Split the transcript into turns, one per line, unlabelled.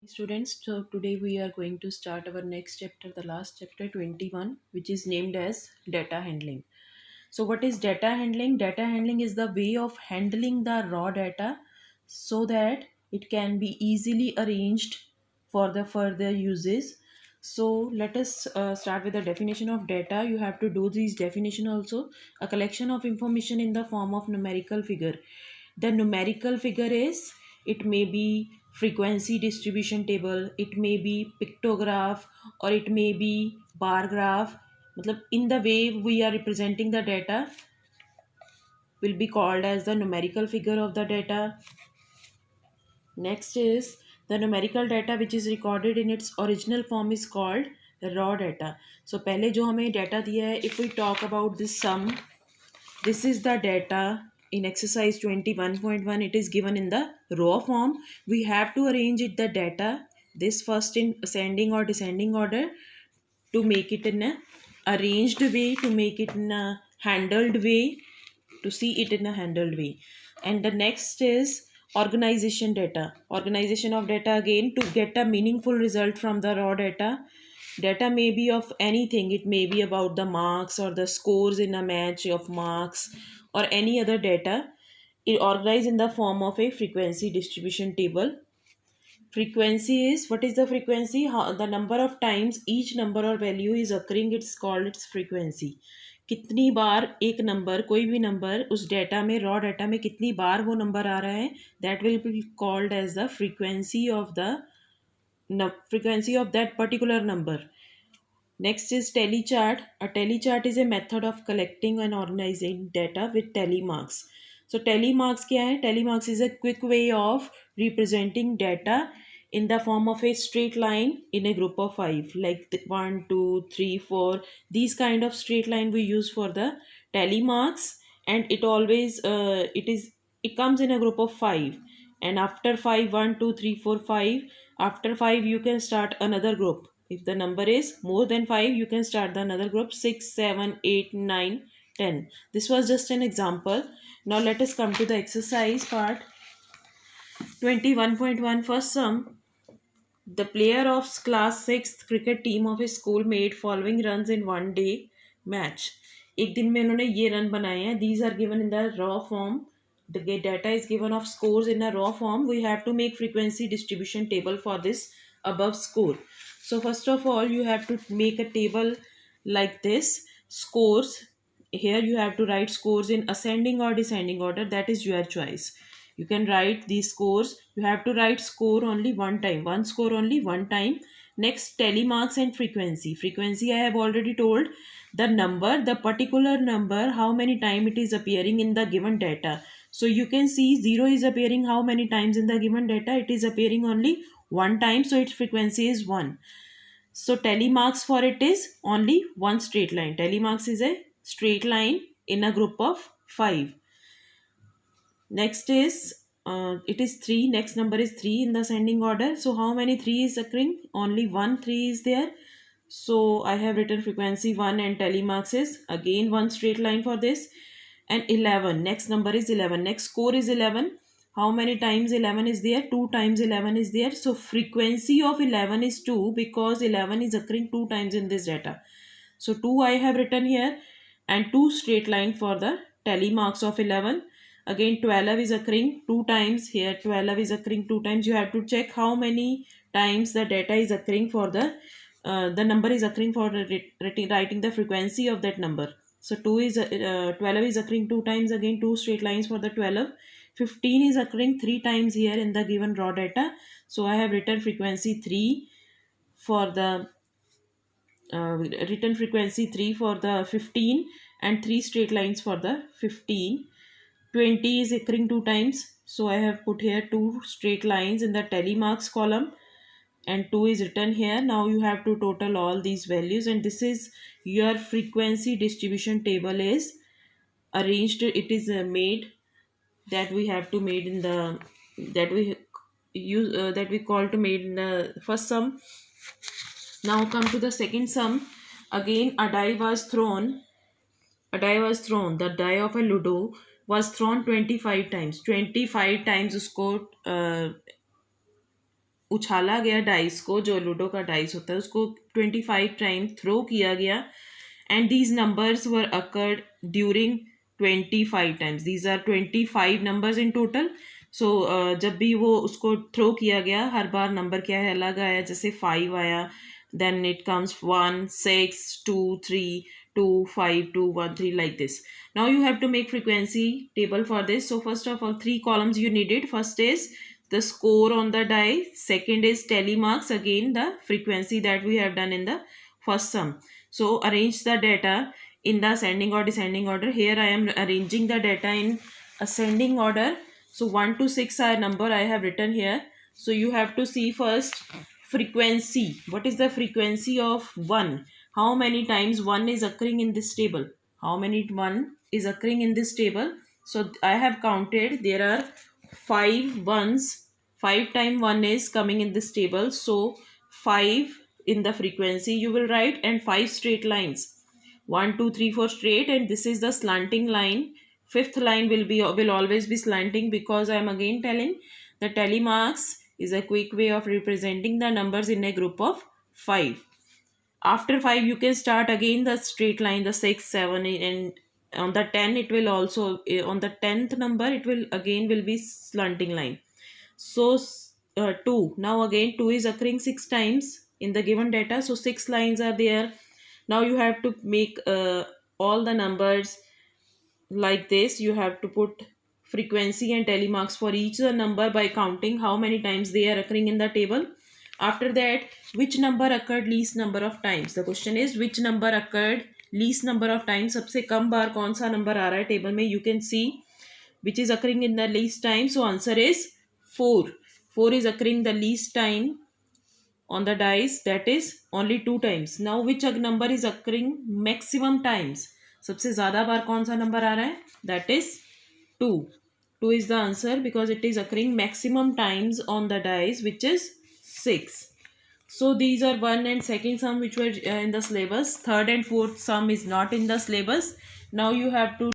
Students, so today we are going to start our next chapter, the last chapter 21, which is named as data handling. So what is data handling? Data handling is the way of handling the raw data so that it can be easily arranged for the further uses. So let us start with the definition of data. You have to do this definition also. A collection of information in the form of numerical figure. The numerical figure is, it may be frequency distribution table, it may be pictograph, or it may be bar graph. मतलब in the way we are representing the data will be called as the numerical figure of the data. Next is the numerical data which is recorded in its original form is called raw data. So पहले जो हमें data दिया है, if we talk about this sum, this is the data in exercise 21.1. It is given in the raw form. We have to arrange it the data this first in ascending or descending order to make it in a arranged way, to make it in a handled way, to see it in a handled way. And the next is organization data. Organization of data, again, to get a meaningful result from the raw data. Data may be of anything. It may be about the marks or the scores in a match of marks or any other data. It organized in the form of a frequency distribution table. Frequency is, what is the frequency? How, the number of times each number or value is occurring, it's called its frequency. कितनी बार एक number, कोई भी number उस data में, raw data में कितनी बार वो number आ रहा है, that will be called as the frequency of that particular number. Next is tally chart. A tally chart is a method of collecting and organizing data with tally marks. So tally marks क्या है? Tally marks is a quick way of representing data in the form of a straight line in a group of 5, like 1, 2, 3, 4. These kind of straight line we use for the tally marks, and it always it comes in a group of 5. And after 5, 1, 2, 3, 4, 5. After 5, you can start another group. If the number is more than 5, you can start the another group, 6, 7, 8, 9, 10. This was just an example. Now let us come to the exercise part. 21.1 first sum. The player of class 6th cricket team of his school made following runs in one day match. एक दिन में उन्होंने ये run बनाए हैं. These are given in the raw form. The data is given of scores in a raw form. We have to make frequency distribution table for this above score. So first of all, you have to make a table like this. Scores. Here you have to write scores in ascending or descending order. That is your choice. You can write these scores. You have to write score only one time. One score only one time. Next, tally marks and frequency. Frequency I have already told. The number, the particular number, how many times it is appearing in the given data. So you can see 0 is appearing how many times in the given data. It is appearing only one time. So its frequency is 1. So tally marks for it is only one straight line. Tally marks is a straight line in a group of 5. Next is it is 3. Next number is 3 in the ascending order. So how many 3 is occurring? Only one 3 is there. So I have written frequency 1 and tally marks is again one straight line for this. And 11. Next number is 11. Next score is 11. How many times 11 is there? 2 times 11 is there. So frequency of 11 is 2 because 11 is occurring 2 times in this data. So 2 I have written here and 2 straight line for the tally marks of 11. Again 12 is occurring 2 times. Here 12 is occurring 2 times. You have to check how many times the data is occurring for the number is occurring for writing the frequency of that number. So 12 is occurring 2 times. Again 2 straight lines for the 12. 15 is occurring 3 times here in the given raw data. So I have written frequency 3 for the written frequency 3 for the 15 and 3 straight lines for the 15. 20 is occurring 2 times. So I have put here 2 straight lines in the tally marks column and 2 is written here. Now you have to total all these values, and this is your frequency distribution table is arranged. It is made that we have to made in the that we use that we call to made in the first sum. Now come to the second sum. Again a die was thrown. The die of a ludo was thrown 25 times. 25 times उसको उछाला गया dice को, जो ludo का dice होता है उसको 25 time throw किया गया, and these numbers were occurred during 25 times. These are 25 numbers in total. So जब भी वो उसको थ्रो किया गया, हर बार नंबर क्या है, अलग आया. जैसे 5 आया, then it comes 1, 6, 2, 3, 2, 5, 2, 1, 3, like this. Now you have to make frequency table for this. So first of all, 3 columns you needed. First is the score on the die, second is tally marks, again the frequency that we have done in the first sum. So arrange the data in the ascending or descending order. Here I am arranging the data in ascending order. So 1 to 6 are number I have written here. So you have to see first frequency. What is the frequency of 1? How many times 1 is occurring in this table? How many 1 is occurring in this table? So I have counted, there are 5 ones. 5 times 1 is coming in this table. So 5 in the frequency you will write, and 5 straight lines. 1, 2, 3, 4 straight, and this is the slanting line. Fifth line will always be slanting, because I am again telling the tally marks is a quick way of representing the numbers in a group of 5. After 5 you can start again the straight line, the 6, 7, and on the 10 it will also, on the 10th number it will be slanting line. So 2, now again 2 is occurring 6 times in the given data, so 6 lines are there. Now you have to make all the numbers like this. You have to put frequency and tally marks for each number by counting how many times they are occurring in the table. After that, which number occurred least number of times? The question is which number occurred least number of times. सबसे कम बार कौन सा number आ रहा है table में. You can see which is occurring in the least time. So answer is 4. 4 is occurring the least time on the dice, that is only 2 times. Now which number is occurring maximum times? सबसे ज़्यादा बार कौन सा number आ रहा है? That is 2. 2 is the answer because it is occurring maximum times on the dice, which is 6. So these are 1 and second sum which were in the syllabus. Third and fourth sum is not in the syllabus. Now you have to